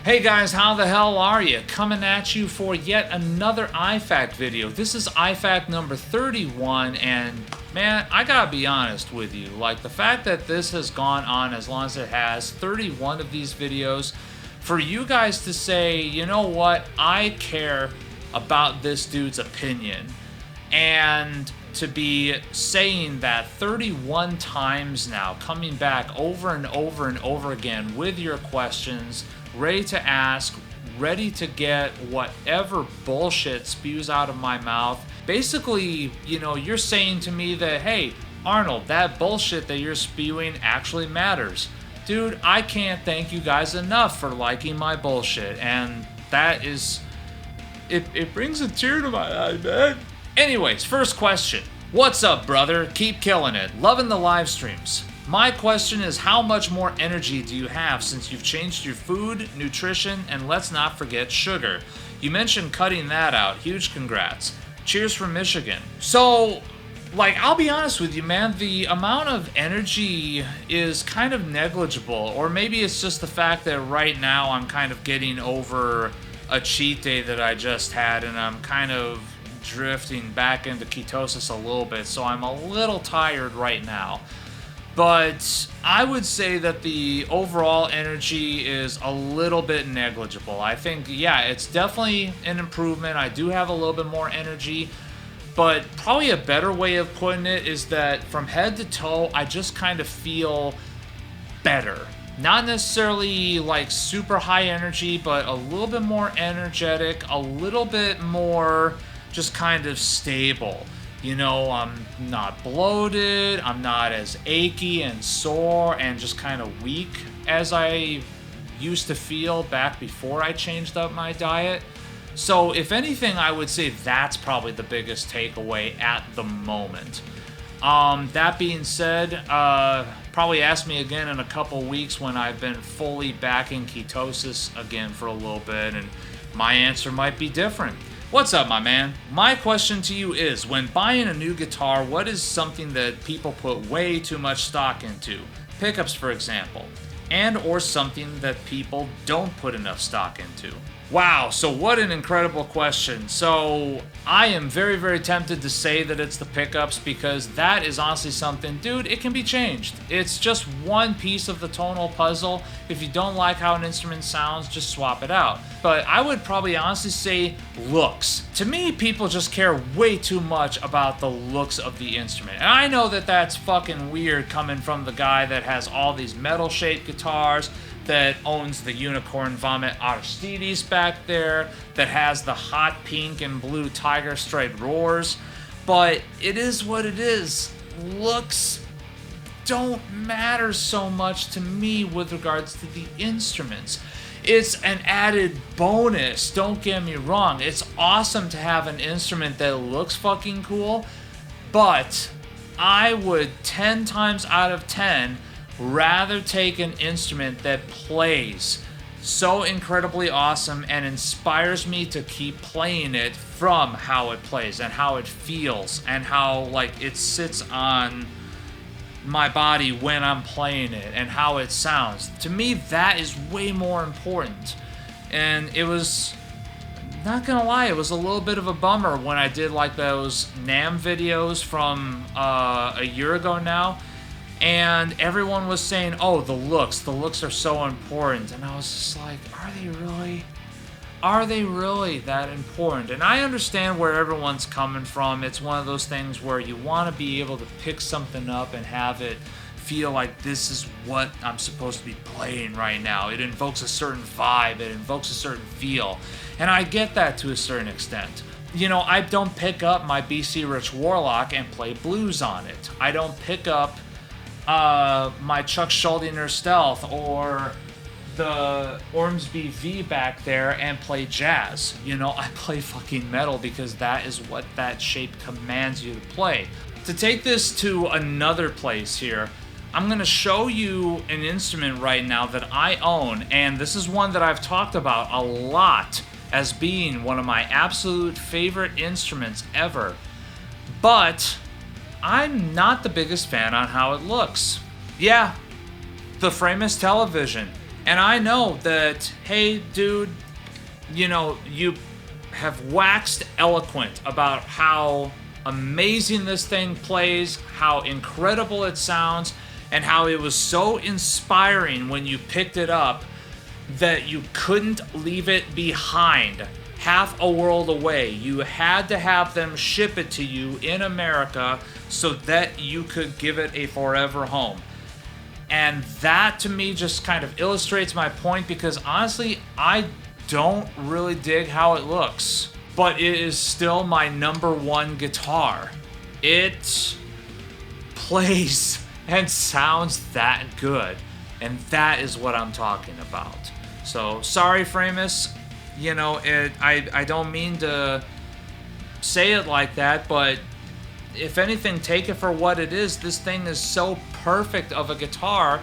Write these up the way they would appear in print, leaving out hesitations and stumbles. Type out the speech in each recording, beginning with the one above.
Hey guys, how the hell are you? Coming at you for yet another iFAQ video. This is iFAQ number 31, and man, I gotta be honest with you. Like, the fact that this has gone on as long as it has, 31 of these videos, for you guys to say, you know what, I care about this dude's opinion, and to be saying that 31 times now, coming back over and over and over again with your questions, ready to ask, ready to get whatever bullshit spews out of my mouth. Basically, you know, you're saying to me that, hey, Arnold, that bullshit that you're spewing actually matters. Dude, I can't thank you guys enough for liking my bullshit, and that is... It brings a tear to my eye, man. Anyways, first question. What's up, brother? Keep killing it. Loving the live streams. My question is, how much more energy do you have since you've changed your food, nutrition, and let's not forget sugar? You mentioned cutting that out. Huge congrats. Cheers from Michigan. So, like, I'll be honest with you, man, the amount of energy is kind of negligible, or maybe it's just the fact that right now I'm kind of getting over a cheat day that I just had, and I'm kind of drifting back into ketosis a little bit, so I'm a little tired right now. But I would say that the overall energy is a little bit negligible. I think, yeah, it's definitely an improvement. I do have a little bit more energy, but probably a better way of putting it is that from head to toe, I just kind of feel better. Not necessarily like super high energy, but a little bit more energetic, a little bit more just kind of stable. You know, I'm not bloated, I'm not as achy and sore and just kind of weak as I used to feel back before I changed up my diet. So if anything, I would say that's probably the biggest takeaway at the moment. That being said, probably ask me again in a couple weeks when I've been fully back in ketosis again for a little bit, and my answer might be different. What's up, my man? My question to you is, when buying a new guitar, what is something that people put way too much stock into? Pickups, for example. And or something that people don't put enough stock into. Wow, so what an incredible question. So I am very, very tempted to say that it's the pickups, because that is honestly something, dude, it can be changed. It's just one piece of the tonal puzzle. If you don't like how an instrument sounds, just swap it out. But I would probably honestly say looks. To me, people just care way too much about the looks of the instrument. And I know that that's fucking weird coming from the guy that has all these metal-shaped guitars, that owns the Unicorn Vomit Aristides back there, that has the hot pink and blue tiger striped roars. But it is what it is. Looks don't matter so much to me with regards to the instruments. It's an added bonus, don't get me wrong. It's awesome to have an instrument that looks fucking cool, but I would 10 times out of 10 rather take an instrument that plays so incredibly awesome and inspires me to keep playing it from how it plays and how it feels and how, like, it sits on my body when I'm playing it and how it sounds. To me, that is way more important. And it was, not gonna lie, it was a little bit of a bummer when I did like those NAMM videos from a year ago now, and everyone was saying, oh, the looks are so important. And I was just like, are they really? Are they really that important? And I understand where everyone's coming from. It's one of those things where you want to be able to pick something up and have it feel like this is what I'm supposed to be playing right now. It invokes a certain vibe, it invokes a certain feel. And I get that to a certain extent. You know, I don't pick up my BC Rich Warlock and play blues on it. I don't pick up my Chuck Schuldiner Stealth or the Ormsby V back there and play jazz. You know, I play fucking metal because that is what that shape commands you to play. To take this to another place here, I'm going to show you an instrument right now that I own, and this is one that I've talked about a lot as being one of my absolute favorite instruments ever. But I'm not the biggest fan on how it looks. Yeah, the frame is television. And I know that, hey, dude, you know, you have waxed eloquent about how amazing this thing plays, how incredible it sounds, and how it was so inspiring when you picked it up that you couldn't leave it behind half a world away. You had to have them ship it to you in America so that you could give it a forever home. And that to me just kind of illustrates my point, because honestly, I don't really dig how it looks, but it is still my number one guitar. It plays and sounds that good, and that is what I'm talking about. So sorry, Framus, you know, I don't mean to say it like that, but if anything, take it for what it is. This thing is so perfect of a guitar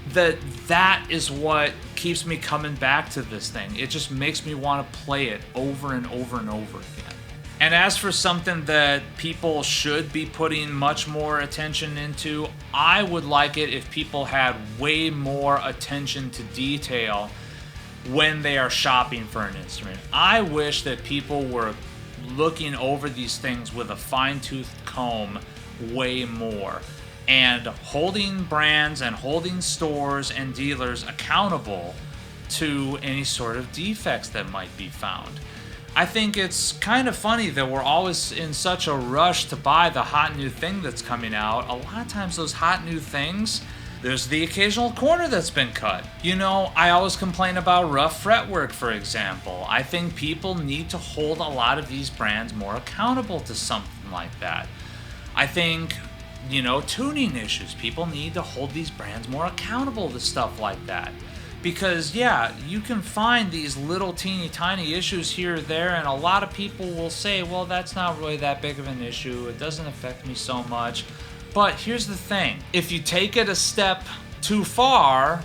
that is what keeps me coming back to this thing. It just makes me want to play it over and over and over again. And as for something that people should be putting much more attention into, I would like it if people had way more attention to detail when they are shopping for an instrument. I wish that people were looking over these things with a fine-toothed comb way more, and holding brands and holding stores and dealers accountable to any sort of defects that might be found. I think it's kind of funny that we're always in such a rush to buy the hot new thing that's coming out. A lot of times those hot new things, there's the occasional corner that's been cut. You know, I always complain about rough fretwork, for example. I think people need to hold a lot of these brands more accountable to something like that. I think, you know, tuning issues. People need to hold these brands more accountable to stuff like that. Because, yeah, you can find these little teeny tiny issues here or there, and a lot of people will say, well, that's not really that big of an issue. It doesn't affect me so much. But here's the thing. If you take it a step too far,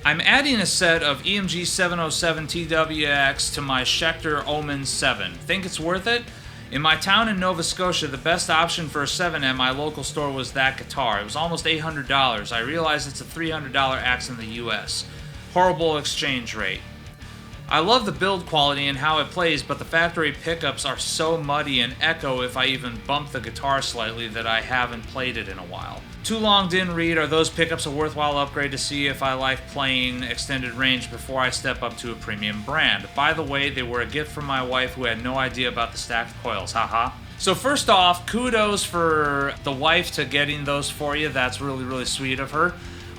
I'm adding a set of EMG 707 TWX to my Schecter Omen 7. Think it's worth it? In my town in Nova Scotia, the best option for a 7M at my local store was that guitar. It was almost $800. I realize it's a $300 axe in the US. Horrible exchange rate. I love the build quality and how it plays, but the factory pickups are so muddy and echo if I even bump the guitar slightly that I haven't played it in a while. Too long didn't read, are those pickups a worthwhile upgrade to see if I like playing extended range before I step up to a premium brand? By the way, they were a gift from my wife who had no idea about the stacked coils, haha. So first off, kudos for the wife to getting those for you. That's really, really sweet of her.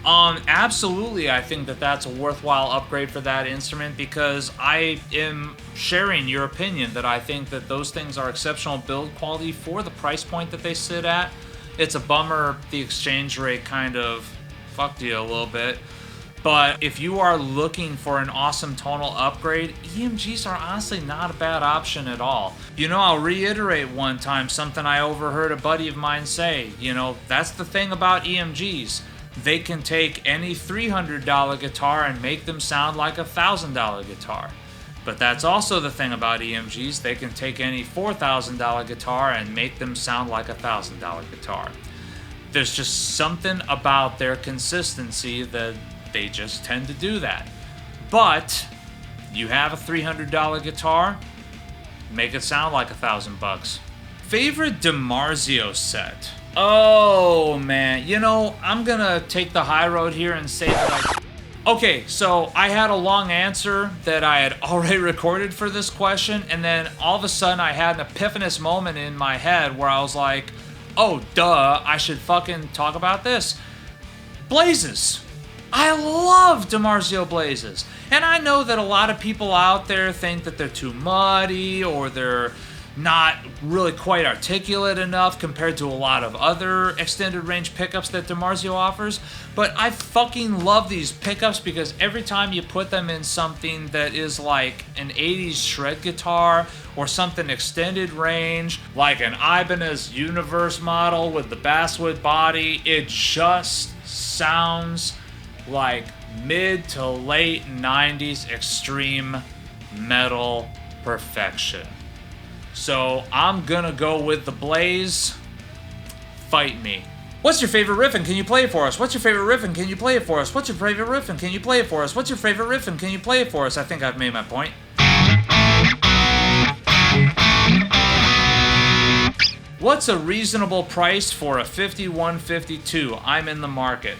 Absolutely, I think that that's a worthwhile upgrade for that instrument, because I am sharing your opinion that I think that those things are exceptional build quality for the price point that they sit at. It's a bummer the exchange rate kind of fucked you a little bit. But if you are looking for an awesome tonal upgrade, EMGs are honestly not a bad option at all. You know, I'll reiterate one time something I overheard a buddy of mine say. You know, that's the thing about EMGs. They can take any $300 guitar and make them sound like a $1,000 guitar. But that's also the thing about EMGs. They can take any $4,000 guitar and make them sound like a $1,000 guitar. There's just something about their consistency that they just tend to do that. But you have a $300 guitar, make it sound like $1,000. Favorite Dimarzio set? Oh man, you know, I'm gonna take the high road here and say that Okay, so I had a long answer that I had already recorded for this question, and then all of a sudden I had an epiphanous moment in my head where I was like, oh duh, I should fucking talk about this. Blazes. I love Dimarzio Blazes. And I know that a lot of people out there think that they're too muddy, or they're not really quite articulate enough compared to a lot of other extended range pickups that Dimarzio offers, but I fucking love these pickups because every time you put them in something that is like an 80s shred guitar or something extended range, like an Ibanez Universe model with the basswood body, it just sounds like mid to late 90s extreme metal perfection. So I'm gonna go with the Blaze. Fight me. What's your favorite riff and can you play it for us? What's your favorite riff and can you play it for us? What's your favorite riff and can you play it for us? What's your favorite riff and can you play it for us? I think I've made my point. What's a reasonable price for a 5152? I'm in the market.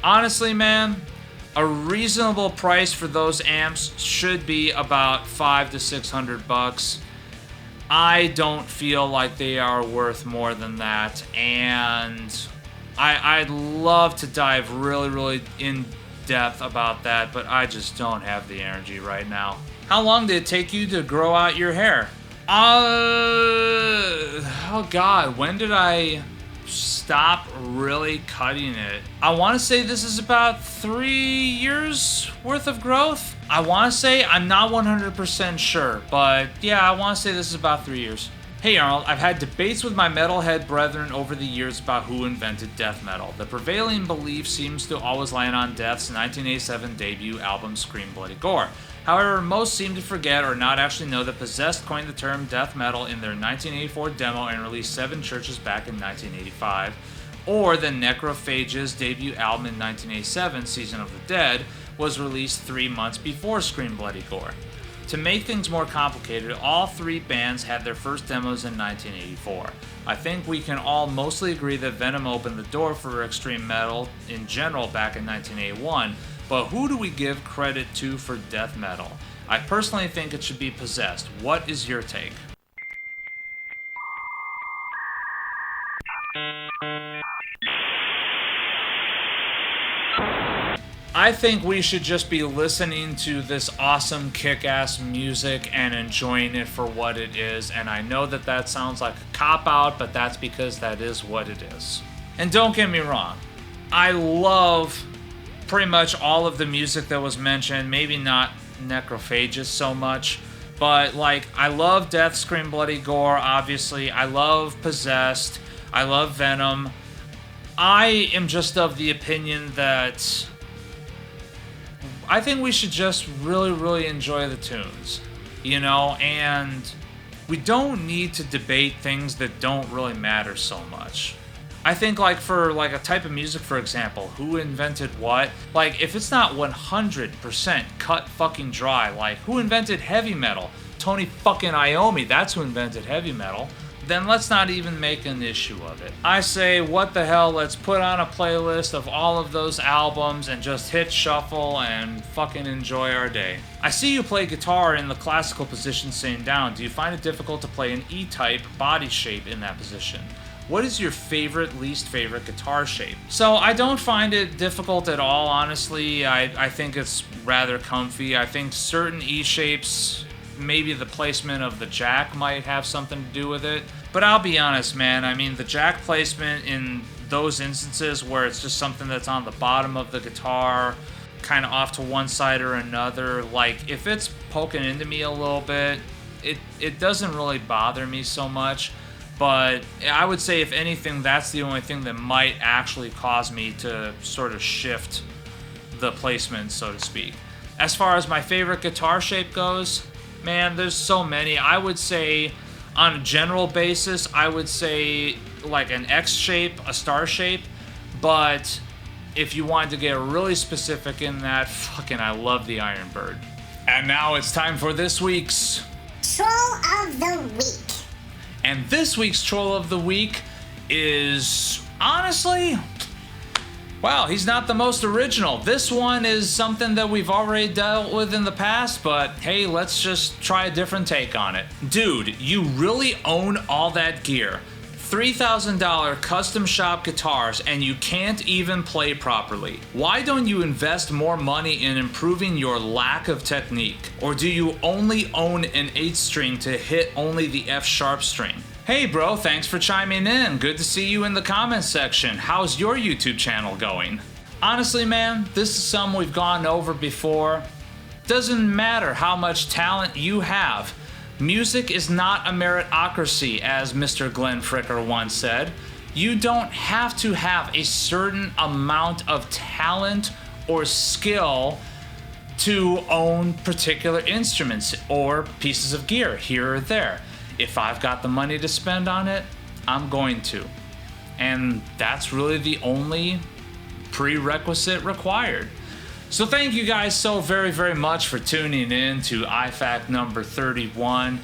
Honestly, man, a reasonable price for those amps should be about $500 to $600. I don't feel like they are worth more than that, and I'd love to dive really in depth about that, but I just don't have the energy right now. How long did it take you to grow out your hair? Oh God, when did I stop really cutting it? I want to say this is about 3 years worth of growth. I want to say, I'm not 100% sure, but yeah, I want to say this is about 3 years. Hey Arnold, I've had debates with my metalhead brethren over the years about who invented death metal. The prevailing belief seems to always land on Death's 1987 debut album Scream Bloody Gore. However, most seem to forget or not actually know that Possessed coined the term death metal in their 1984 demo and released 7 Churches back in 1985, or that Necrophage's debut album in 1987, Season of the Dead, was released 3 months before Scream Bloody Gore. To make things more complicated, all 3 bands had their first demos in 1984. I think we can all mostly agree that Venom opened the door for extreme metal in general back in 1981, but who do we give credit to for death metal? I personally think it should be Possessed. What is your take? I think we should just be listening to this awesome kick-ass music and enjoying it for what it is, and I know that that sounds like a cop-out, but that's because that is what it is. And don't get me wrong, I love pretty much all of the music that was mentioned, maybe not Necrophages so much, but like, I love Death, Scream Bloody Gore, obviously, I love Possessed, I love Venom. I am just of the opinion that I think we should just really enjoy the tunes, you know, and we don't need to debate things that don't really matter so much. I think like for like a type of music, for example, who invented what? Like if it's not 100% cut fucking dry, like who invented heavy metal? Tony fucking Iommi, that's who invented heavy metal. Then let's not even make an issue of it. I say, what the hell, let's put on a playlist of all of those albums and just hit shuffle and fucking enjoy our day. I see you play guitar in the classical position sitting down. Do you find it difficult to play an E-type body shape in that position? What is your least favorite guitar shape? So I don't find it difficult at all, honestly. I think it's rather comfy. I think certain E shapes, maybe the placement of the jack might have something to do with it. But I'll be honest, man, I mean, the jack placement in those instances where it's just something that's on the bottom of the guitar, kind of off to one side or another, like, if it's poking into me a little bit, it doesn't really bother me so much. But I would say, if anything, that's the only thing that might actually cause me to sort of shift the placement, so to speak. As far as my favorite guitar shape goes, man, there's so many. I would say, on a general basis, I would say like an X shape, a star shape. But if you wanted to get really specific in that, fucking I love the Iron Bird. And now it's time for this week's Troll of the Week. And this week's Troll of the Week is, honestly, wow, he's not the most original. This one is something that we've already dealt with in the past, but hey, let's just try a different take on it. Dude, you really own all that gear. $3,000 custom shop guitars and you can't even play properly. Why don't you invest more money in improving your lack of technique? Or do you only own an 8th string to hit only the F sharp string? Hey bro, thanks for chiming in. Good to see you in the comments section. How's your YouTube channel going? Honestly, man, this is something we've gone over before. Doesn't matter how much talent you have. Music is not a meritocracy, as Mr. Glenn Fricker once said. You don't have to have a certain amount of talent or skill to own particular instruments or pieces of gear here or there. If I've got the money to spend on it, I'm going to. And that's really the only prerequisite required. So thank you guys so very, very much for tuning in to iFAQ number 31.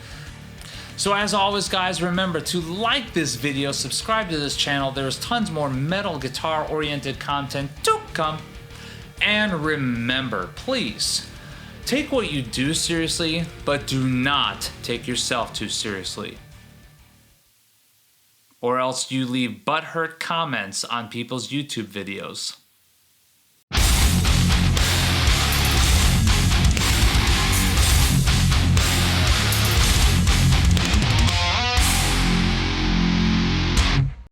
So as always, guys, remember to like this video, subscribe to this channel. There's tons more metal guitar oriented content to come. And remember, please, take what you do seriously, but do not take yourself too seriously. Or else you leave butthurt comments on people's YouTube videos.